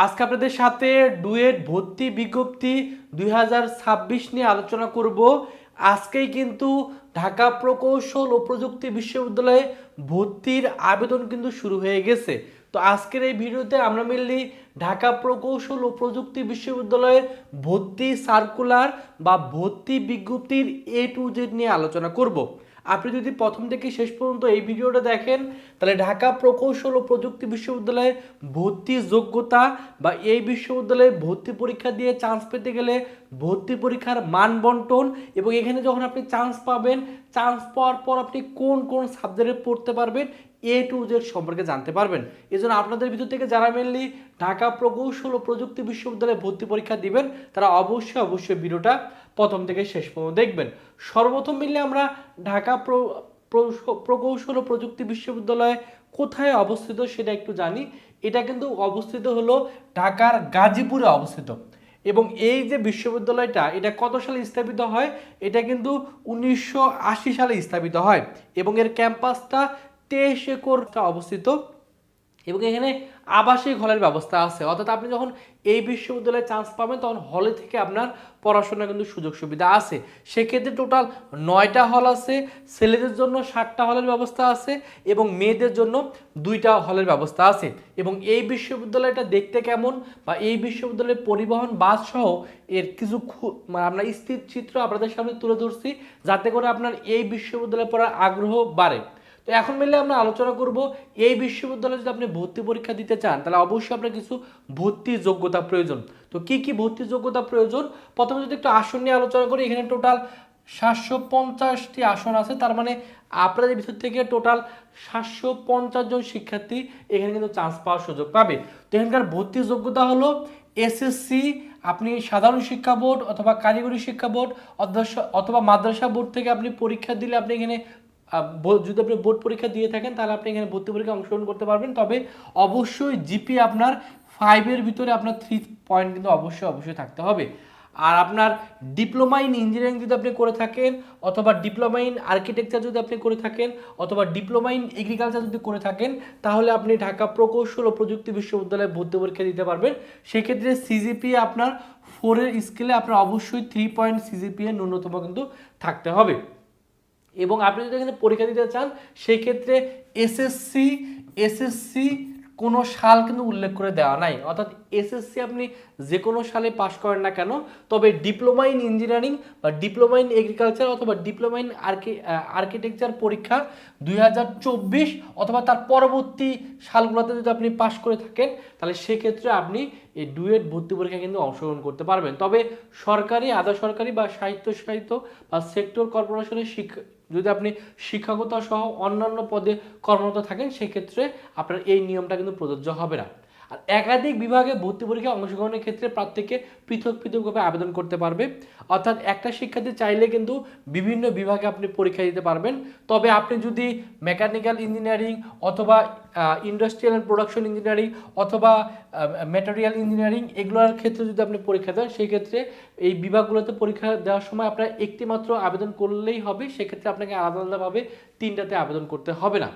আজকে আপনাদের সাথে ডুয়েট ভর্তি বিজ্ঞপ্তি 2026 নিয়ে আলোচনা করব। আজকেই কিন্তু ঢাকা প্রকৌশল ও প্রযুক্তি বিশ্ববিদ্যালয়ে ভর্তির আবেদন কিন্তু শুরু হয়ে গেছে। তো আজকের এই ভিডিওতে আমরা মেনলি ঢাকা প্রকৌশল ও প্রযুক্তি বিশ্ববিদ্যালয়ের ভর্তি সার্কুলার বা ভর্তি বিজ্ঞপ্তির A to Z নিয়ে আলোচনা করব। আপনি যদি প্রথম থেকে শেষ পর্যন্ত এই ভিডিওটা দেখেন তাহলে ঢাকা প্রকৌশল ও প্রযুক্তি বিশ্ববিদ্যালয়ে ভর্তি যোগ্যতা বা এই বিশ্ববিদ্যালয়ে ভর্তি পরীক্ষা দিয়ে চান্স পেতে গেলে ভর্তি পরীক্ষার মান বন্টন এবং এখানে যখন আপনি চান্স পাবেন, চান্স পাওয়ার পর আপনি কোন কোন সাবজেক্টে পড়তে পারবেন A to Z সম্পর্কে জানতে পারবেন। এই জন্য আপনাদের ভিতর থেকে যারা মেনলি ঢাকা প্রকৌশল ও প্রযুক্তি বিশ্ববিদ্যালয়ে ভর্তি পরীক্ষা দিবেন তারা অবশ্যই ভিডিওটা প্রথম থেকে শেষ পর্যন্ত দেখবেন। সর্বপ্রথম মিললে আমরা ঢাকা প্রকৌশল ও প্রযুক্তি বিশ্ববিদ্যালয় কোথায় অবস্থিত সেটা একটু জানি। এটা কিন্তু অবস্থিত হলো ঢাকার গাজীপুরে অবস্থিত এবং এই যে বিশ্ববিদ্যালয়টা এটা কত সালে স্থাপিত হয়, এটা কিন্তু 1980 সালে স্থাপিত হয় এবং এর ক্যাম্পাসটা 23 একর অবস্থিত এবং এখানে আবাসিক হলের ব্যবস্থা আছে। অর্থাৎ আপনি যখন এই বিশ্ববিদ্যালয়ে চান্স পাবেন তখন হলে থেকে আপনার পড়াশোনার কিন্তু সুযোগ সুবিধা আছে। সেক্ষেত্রে টোটাল 9টা হল আছে, ছেলেদের জন্য 7টা হলের ব্যবস্থা আছে এবং মেয়েদের জন্য 2টা হলের ব্যবস্থা আছে। এবং এই বিশ্ববিদ্যালয়টা দেখতে কেমন বা এই বিশ্ববিদ্যালয়ের পরিবহন বাস সহ এর কিছু আমরা স্থির চিত্র আপনাদের সামনে তুলে ধরছি যাতে করে আপনার এই বিশ্ববিদ্যালয়ে পড়ার আগ্রহ বাড়ে। তো এখন মিলে আমরা আলোচনা করব এই বিশ্ববিদ্যালয়ে যদি আপনি ভর্তি পরীক্ষা দিতে চান তাহলে অবশ্যই আপনার কিছু ভর্তি যোগ্যতা প্রয়োজন। তো কি কি ভর্তি যোগ্যতা প্রয়োজন, প্রথমে যদি একটু আসন নিয়ে আলোচনা করি, এখানে টোটাল 750টি আসন আছে। তার মানে আপনাদের ভিতর থেকে টোটাল 750 জন শিক্ষার্থী এখানে কিন্তু চান্স পাওয়ার সুযোগ পাবে। তো এখানকার ভর্তি যোগ্যতা হলো এসএসসি, আপনি সাধারণ শিক্ষা বোর্ড অথবা কারিগরি শিক্ষা বোর্ড অথবা মাদ্রাসা বোর্ড থেকে আপনি পরীক্ষা দিলে আপনি এখানে যদি আপনি বোর্ড পরীক্ষা দিয়ে থাকেন তাহলে আপনি এখানে ভর্তি পরীক্ষা অংশগ্রহণ করতে পারবেন। তবে অবশ্যই জিপি আপনার 5-এর ভিতরে আপনার 3 পয়েন্ট কিন্তু অবশ্যই থাকতে হবে। আর আপনার ডিপ্লোমা ইন ইঞ্জিনিয়ারিং যদি আপনি করে থাকেন অথবা ডিপ্লোমা ইন আর্কিটেকচার যদি আপনি করে থাকেন অথবা ডিপ্লোমা ইন এগ্রিকালচার যদি করে থাকেন তাহলে আপনি ঢাকা প্রকৌশল ও প্রযুক্তি বিশ্ববিদ্যালয়ে ভর্তি পরীক্ষা দিতে পারবেন। সেক্ষেত্রে সিজিপিএ আপনার 4-এর স্কেলে আপনার অবশ্যই 3 পয়েন্ট সিজিপিএ ন্যূনতম কিন্তু থাকতে হবে। এবং আপনি যদি এখানে পরীক্ষা দিতে চান সেই ক্ষেত্রে এসএসসি কোনো সাল কিন্তু উল্লেখ করে দেওয়া নাই। অর্থাৎ এসএসসি আপনি যে কোনো সালে পাশ করেন না কেন, তবে ডিপ্লোমা ইন ইঞ্জিনিয়ারিং বা ডিপ্লোমা ইন এগ্রিকালচার অথবা ডিপ্লোমা ইন আর্কিটেকচার পরীক্ষা 2024 অথবা তার পরবর্তী সালগুলোতে যদি আপনি পাশ করে থাকেন তাহলে সেক্ষেত্রে আপনি এই ডুয়েট ভর্তি পরীক্ষা কিন্তু অংশগ্রহণ করতে পারবেন। তবে সরকারি, আধা সরকারি বা স্বায়ত্তশাসিত বা সেক্টর কর্পোরেশনের যদি আপনি শিক্ষকতা সহ অন্যান্য পদে কর্মরত থাকেন সেক্ষেত্রে আপনার এই নিয়মটা কিন্তু প্রযোজ্য হবে না। আর একাধিক বিভাগে ভর্তি পরীক্ষায় অংশগ্রহণের ক্ষেত্রে প্রার্থীকে পৃথকভাবে আবেদন করতে পারবে। অর্থাৎ একটা শিক্ষার্থী চাইলে কিন্তু বিভিন্ন বিভাগে আপনি পরীক্ষা দিতে পারবেন। তবে আপনি যদি মেকানিক্যাল ইঞ্জিনিয়ারিং অথবা ইন্ডাস্ট্রিয়াল অ্যান্ড প্রোডাকশন ইঞ্জিনিয়ারিং অথবা ম্যাটেরিয়াল ইঞ্জিনিয়ারিং এগুলোর ক্ষেত্রে যদি আপনি পরীক্ষা দেন সেই ক্ষেত্রে এই বিভাগগুলোতে পরীক্ষা দেওয়ার সময় আপনার একটি মাত্র আবেদন করলেই হবে। সেক্ষেত্রে আপনাকে আলাদাভাবে 3টাতে আবেদন করতে হবে না।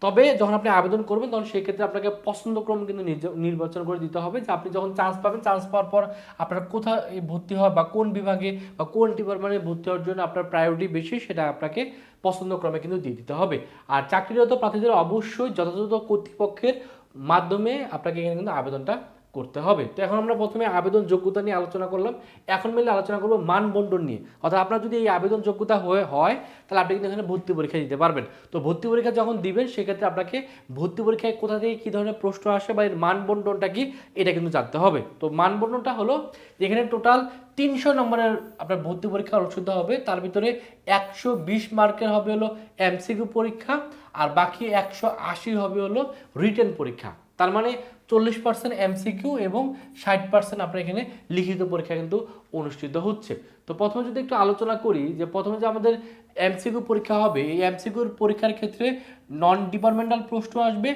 তবে যখন আপনি আবেদন করবেন তখন সেই ক্ষেত্রে আপনাকে পছন্দক্রম কিন্তু নির্বাচন করে দিতে হবে যে আপনি যখন চান্স পাবেন, চান্স পাওয়ার পর আপনার কোথায় ভর্তি হওয়া বা কোন বিভাগে বা কোন ডিপার্টমেন্টে ভর্তি হওয়ার জন্য আপনার প্রায়োরিটি বেশি সেটা আপনাকে পছন্দক্রমে কিন্তু দিয়ে দিতে হবে। আর চাকরিরত প্রার্থীদের অবশ্যই যথাযথ কর্তৃপক্ষের মাধ্যমে আপনাকে এখানে কিন্তু আবেদনটা করতে হবে। তো এখন আমরা প্রথমে আবেদন যোগ্যতা নিয়ে আলোচনা করলাম, এখন মিলে আলোচনা করবো মানবন্টন নিয়ে। অর্থাৎ আপনার যদি এই আবেদন যোগ্যতা হয় তাহলে আপনি কিন্তু এখানে ভর্তি পরীক্ষা দিতে পারবেন। তো ভর্তি পরীক্ষা যখন দিবেন সেক্ষেত্রে আপনাকে ভর্তি পরীক্ষায় কোথা থেকে কী ধরনের প্রশ্ন আসে বা এর মানবন্টনটা কি এটা কিন্তু জানতে হবে। তো মানবন্টনটা হলো এখানে টোটাল 300 নম্বরের আপনার ভর্তি পরীক্ষা অনুষ্ঠিত হবে। তার ভিতরে 120 মার্কের হবে হলো এমসিকিউ পরীক্ষা আর বাকি 180 হবে হলো রিটেন পরীক্ষা। তার মানে 40% এমসিকিউ এবং 60% আপনার এখানে লিখিত পরীক্ষা কিন্তু অনুষ্ঠিত হচ্ছে। তো প্রথমে যদি একটু আলোচনা করি যে প্রথমে যে আমাদের এমসিকিউ পরীক্ষা হবে, এই এমসিকিউর পরীক্ষার ক্ষেত্রে নন ডিপার্টমেন্টাল প্রশ্ন আসবে,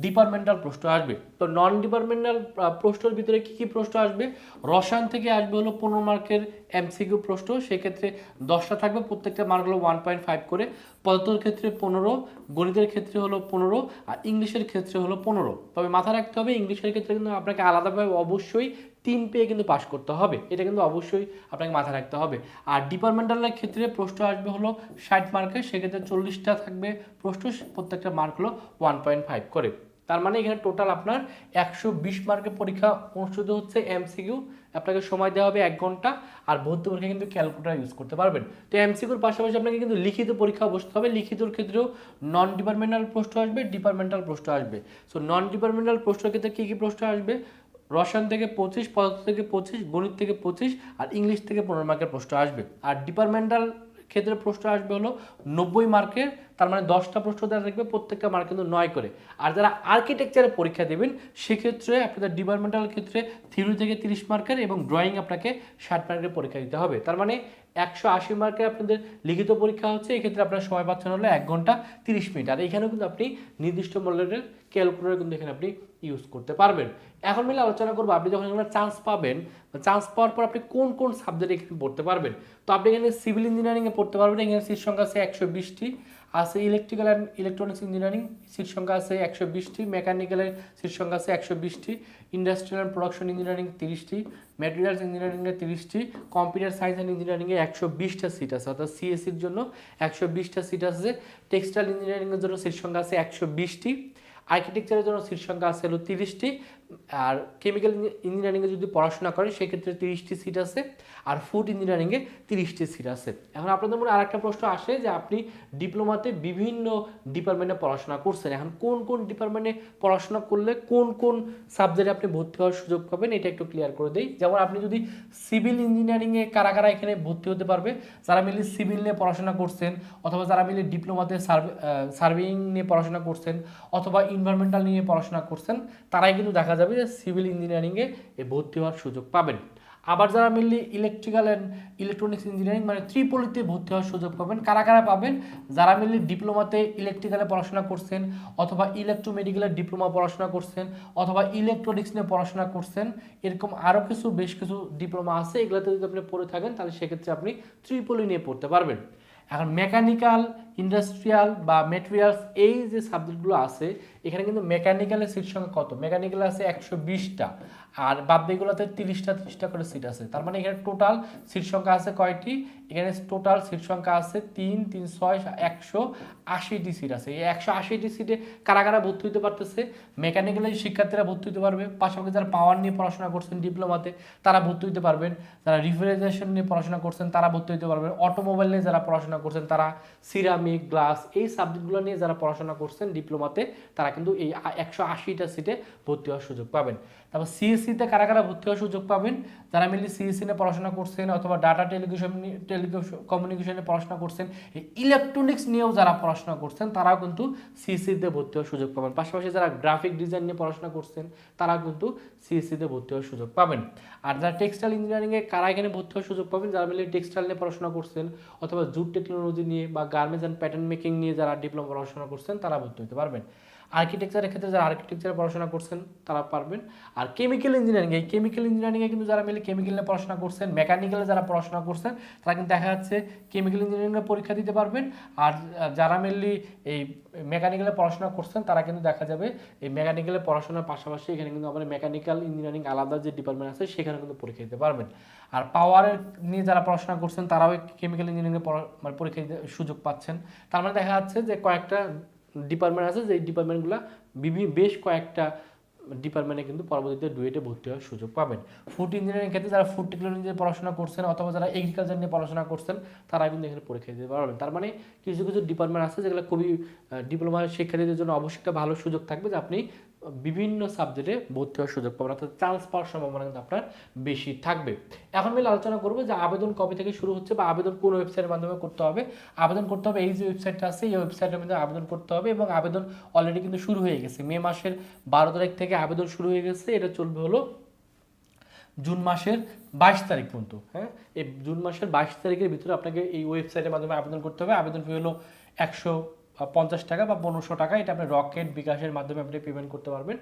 ডিপার্টমেন্টাল প্রশ্ন আসবে। তো নন ডিপার্টমেন্টাল প্রশ্নের ভিতরে কি কি প্রশ্ন আসবে? রসায়ন থেকে আসবে হলো 15 মার্কের এমসিকিউ প্রশ্ন, সেক্ষেত্রে 10টা থাকবে, প্রত্যেকটা মার্ক হলো 1.5 করে। পদার্থের ক্ষেত্রে 15, গণিতের ক্ষেত্রে হলো 15, আর ইংলিশের ক্ষেত্রে হলো 15। তবে মাথায় রাখতে হবে ইংলিশের ক্ষেত্রে কিন্তু আপনাকে আলাদাভাবে অবশ্যই 3 পেয়ে কিন্তু পাস করতে হবে, এটা কিন্তু অবশ্যই আপনাকে মাথায় রাখতে হবে। আর ডিপার্টমেন্টালের ক্ষেত্রে প্রশ্ন আসবে হলো 60 মার্কের, সেক্ষেত্রে 40টা থাকবে প্রশ্ন, প্রত্যেকটা মার্ক হলো 1.5 করে। তার মানে এখানে টোটাল আপনার 120 মার্কের পরীক্ষা অনুষ্ঠিত হচ্ছে এমসিকিউ। আপনাকে সময় দেওয়া হবে 1 ঘন্টা, আর ভর্তি পরীক্ষা কিন্তু ক্যালকুলেটর ইউজ করতে পারবেন। তো এমসিকিউর পাশাপাশি আপনাকে কিন্তু লিখিত পরীক্ষা বসতে হবে। লিখিতর ক্ষেত্রেও নন ডিপার্টমেন্টাল প্রশ্ন আসবে, ডিপার্টমেন্টাল প্রশ্ন আসবে। সো নন ডিপার্টমেন্টাল প্রশ্নের ক্ষেত্রে কী কী প্রশ্ন আসবে? রসায়ন থেকে 25, পদার্থ থেকে 25, গণিত থেকে 25, আর ইংলিশ থেকে 15 মার্কের প্রশ্ন আসবে। আর ডিপার্টমেন্টাল ক্ষেত্রে প্রশ্ন আসবে হলো 90 মার্কের, তার মানে 10টা প্রশ্ন দেওয়া থাকবে, প্রত্যেকটা মার্ক কিন্তু 9 করে। আর যারা আর্কিটেকচারে পরীক্ষা দেবেন সেক্ষেত্রে আপনাদের ডিপার্টমেন্টাল ক্ষেত্রে থিওরি থেকে 30 মার্কের এবং ড্রয়িং আপনাকে 60 মার্কের পরীক্ষা দিতে হবে। তার মানে 180 মার্কের আপনাদের লিখিত পরীক্ষা হচ্ছে, এক্ষেত্রে আপনার সময় পাচ্ছেন হলো 1 ঘন্টা 30 মিনিট। আর এখানেও কিন্তু আপনি নির্দিষ্ট মূল্যের ক্যালকুলেটর কিন্তু এখানে আপনি ইউজ করতে পারবেন। এখন মিলে আলোচনা করবো আপনি যখন এখানে চান্স পাবেন, চান্স পাওয়ার পর আপনি কোন কোন সাবজেক্ট এখানে পড়তে পারবেন। তো আপনি এখানে সিভিল ইঞ্জিনিয়ারিংয়ে পড়তে পারবেন, এখানে সিট সংখ্যা আছে 120টি, আছে electrical and electronics engineering seat সংখ্যা আছে 120টি, মেকানিক্যালের সিট সংখ্যা আছে 120টি, ইন্ডাস্ট্রিয়াল অ্যান্ড প্রোডাকশন ইঞ্জিনিয়ারিং 30টি, ম্যাটেরিয়ালস ইঞ্জিনিয়ারিংয়ে 30টি, কম্পিউটার সায়েন্স অ্যান্ড ইঞ্জিনিয়ারিংয়ে 120টা সিট আছে, অর্থাৎ সিএসসির জন্য 120টা সিট আছে, টেক্সটাইল ইঞ্জিনিয়ারিংয়ের জন্য সিট সংখ্যা আছে 120টি, আর্কিটেকচারের জন্য সিট সংখ্যা আছে হলো 30টি, আর কেমিক্যাল ইঞ্জিনিয়ারিংয়ে যদি পড়াশোনা করেন সেক্ষেত্রে 30টি সিট আছে, আর ফুড ইঞ্জিনিয়ারিংয়ে 30টি সিট আছে। এখন আপনাদের মনে আরেকটা প্রশ্ন আসে যে আপনি ডিপ্লোমাতে বিভিন্ন ডিপার্টমেন্টে পড়াশোনা করছেন, এখন কোন কোন ডিপার্টমেন্টে পড়াশোনা করলে কোন কোন সাবজেক্টে আপনি ভর্তি হওয়ার সুযোগ পাবেন এটা একটু ক্লিয়ার করে দিই। যেমন আপনি যদি সিভিল ইঞ্জিনিয়ারিংয়ে কারা কারা এখানে ভর্তি হতে পারবে, যারা মিলে সিভিল নিয়ে পড়াশোনা করছেন, অথবা যারা মিলে ডিপ্লোমাতে সার্ভেইং নিয়ে পড়াশোনা করছেন, অথবা এনভায়রনমেন্টাল নিয়ে পড়াশোনা করছেন, তারাই কিন্তু দেখা যাবে যে সিভিল ইঞ্জিনিয়ারিংয়ে ভর্তি হওয়ার সুযোগ পাবেন। আবার যারা mainly electrical and electronics engineering মানে ত্রিপলিতে ভর্তি হওয়ার সুযোগ পাবেন। কারা কারা পাবেন? যারা মেনলি ডিপ্লোমাতে ইলেকট্রিক্যালে পড়াশোনা করছেন, অথবা ইলেকট্রোমেডিক্যালের ডিপ্লোমা পড়াশোনা করছেন, অথবা ইলেকট্রনিক্স নিয়ে পড়াশোনা করছেন, এরকম আরও বেশ কিছু ডিপ্লোমা আছে, এগুলোতে যদি আপনি পড়ে থাকেন তাহলে সেক্ষেত্রে আপনি ত্রিপলি নিয়ে পড়তে পারবেন। এখন মেকানিক্যাল, ইন্ডাস্ট্রিয়াল বা মেটেরিয়ালস এই যে সাবজেক্টগুলো আছে, এখানে কিন্তু মেকানিক্যালের সিট সংখ্যা কত? মেকানিক্যাল আছে 120টা, আর বাদবাকিগুলোতে 30টা করে সিট আছে। তার মানে এখানে টোটাল সিট সংখ্যা আছে কয়টি? এখানে টোটাল সিট সংখ্যা আছে 3, 3, 6, 180টি সিট আছে। এই 180টি সিটে কারা কারা ভর্তি হতে পারতেছে? মেকানিক্যালের শিক্ষার্থীরা ভর্তি হতে পারবে, পাশাপাশি যারা পাওয়ার নিয়ে পড়াশোনা করছেন ডিপ্লোমাতে তারা ভর্তি হতে পারবেন, যারা রিফ্রিজারেশন নিয়ে পড়াশোনা করছেন তারা ভর্তি হতে পারবেন, অটোমোবাইল নিয়ে যারা পড়াশোনা করছেন তারা, সিরামিক, গ্লাস এই সাবজেক্টগুলো নিয়ে যারা পড়াশোনা করছেন ডিপ্লোমাতে তারা কিন্তু এই 180টা সিটে ভর্তি হওয়ার সুযোগ পাবেন। তারপর সিএসসিতে কারা কারা ভর্তি হওয়ার সুযোগ পাবেন? যারা মেনলি সিএসসি নিয়ে পড়াশোনা করছেন, অথবা ডাটা টেলিকমিউনিকেশনে পড়াশোনা করছেন, এই ইলেকট্রনিক্স নিয়েও যারা পড়াশোনা করছেন তারাও কিন্তু সিএসসিতে ভর্তি হওয়ার সুযোগ পাবেন। পাশাপাশি যারা গ্রাফিক ডিজাইন নিয়ে পড়াশোনা করছেন তারাও কিন্তু সিএসসিতে ভর্তি হওয়ার সুযোগ পাবেন। আর যারা টেক্সটাইল ইঞ্জিনিয়ারিংয়ে কারা এখানে ভর্তি হওয়ার সুযোগ পাবেন? যারা মেনলি টেক্সটাইল নিয়ে পড়াশোনা করছেন, অথবা জুট টেকনোলজি নিয়ে বা গার্মেন্টস অ্যান্ড প্যাটার্ন মেকিং নিয়ে যারা ডিপ্লোমা পড়াশোনা করছেন তারা ভর্তি হতে পারবেন। আর্কিটেকচারের ক্ষেত্রে যারা আর্কিটেকচারে পড়াশোনা করছেন তারা পারবেন। আর কেমিক্যাল ইঞ্জিনিয়ারিং, এই কেমিক্যাল ইঞ্জিনিয়ারিংয়ে কিন্তু যারা মিলে কেমিক্যাল নিয়ে পড়াশোনা করছেন, মেকানিক্যালে যারা পড়াশোনা করছেন তারা কিন্তু দেখা যাচ্ছে কেমিক্যাল ইঞ্জিনিয়ারিংয়ে পরীক্ষা দিতে পারবেন। আর যারা মেনলি এই মেকানিক্যালে পড়াশোনা করছেন তারা কিন্তু দেখা যাবে এই মেকানিক্যালে পড়াশোনার পাশাপাশি এখানে কিন্তু আমাদের মেকানিক্যাল ইঞ্জিনিয়ারিং আলাদা যে ডিপার্টমেন্ট আছে সেখানে কিন্তু পরীক্ষা দিতে পারবেন। আর পাওয়ারের নিয়ে যারা পড়াশোনা করছেন তারাও কেমিক্যাল ইঞ্জিনিয়ারিংয়ে মানে পরীক্ষা দিতে সুযোগ পাচ্ছেন। তার মানে দেখা যাচ্ছে যে কয়েকটা ডিপার্টমেন্ট আছে, যে ডিপার্টমেন্টগুলো বেশ কয়েকটা ডিপার্টমেন্টে কিন্তু পরবর্তীতে ডুয়েটে ভর্তি হওয়ার সুযোগ পাবেন। ফুড ইঞ্জিনিয়ারিং ক্ষেত্রে যারা ফুড টেকনোলজি নিয়ে পড়াশোনা করছেন, অথবা যারা এগ্রিকালচার নিয়ে পড়াশোনা করছেন তারা কিন্তু এখানে পরীক্ষা দিতে পারবেন। তার মানে কিছু কিছু ডিপার্টমেন্ট আছে যেগুলো খুবই ডিপ্লোমার শিক্ষার্থীদের জন্য অবশ্যই একটা ভালো সুযোগ থাকবে যে আপনি বিভিন্ন সাবজেক্টে ভর্তি হওয়ার সুযোগ পাবেন, অর্থাৎ চান্স পাওয়ার সম্ভাবনা কিন্তু আপনার বেশি থাকবে। এখন মিলে আলোচনা করবো যে আবেদন কবে থেকে শুরু হচ্ছে বা আবেদন কোন ওয়েবসাইটের মাধ্যমে করতে হবে। আবেদন করতে হবে এই যে ওয়েবসাইটটা আছে এই ওয়েবসাইটের মধ্যে আবেদন করতে হবে, এবং আবেদন অলরেডি কিন্তু শুরু হয়ে গেছে। মে মাসের 12 তারিখ থেকে আবেদন শুরু হয়ে গেছে, এটা চলবে হলো জুন মাসের 22 তারিখ পর্যন্ত। হ্যাঁ, এই জুন মাসের 22 তারিখের ভিতরে আপনাকে এই ওয়েবসাইটের মাধ্যমে আবেদন করতে হবে। আবেদন ফি হলো 50 টাকা বা 1500 টাকা, এটা আপনি রকেট বিকাশের মাধ্যমে আপনি পেমেন্ট করতে পারবেন।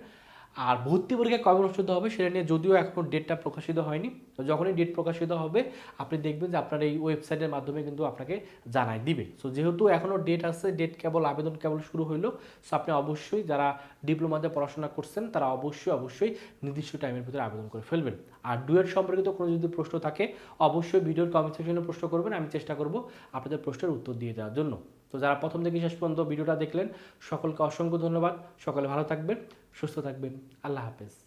আর ভর্তি পরীক্ষা কবে অনুষ্ঠিত হবে সেটা নিয়ে যদিও এখনও ডেটটা প্রকাশিত হয়নি, তো যখনই ডেট প্রকাশিত হবে আপনি দেখবেন যে আপনার এই ওয়েবসাইটের মাধ্যমে কিন্তু আপনাকে জানাই দিবে। সো যেহেতু এখনও ডেট আছে, ডেট কেবল আবেদন কেবল শুরু হইলো, সো আপনি অবশ্যই যারা ডিপ্লোমাতে পড়াশোনা করছেন তারা অবশ্যই নির্দিষ্ট টাইমের ভিতরে আবেদন করে ফেলবেন। আর ডুয়েট সম্পর্কিত কোনো যদি প্রশ্ন থাকে অবশ্যই ভিডিওর কমেন্ট সেকশনে প্রশ্ন করবেন, আমি চেষ্টা করব আপনাদের প্রশ্নের উত্তর দিয়ে দেওয়ার জন্য। তো যারা প্রথম থেকে শেষ পর্যন্ত ভিডিওটা দেখলেন সকলকে অসংখ্য ধন্যবাদ। সকলে ভালো থাকবেন, সুস্থ থাকবেন, আল্লাহ হাফেজ।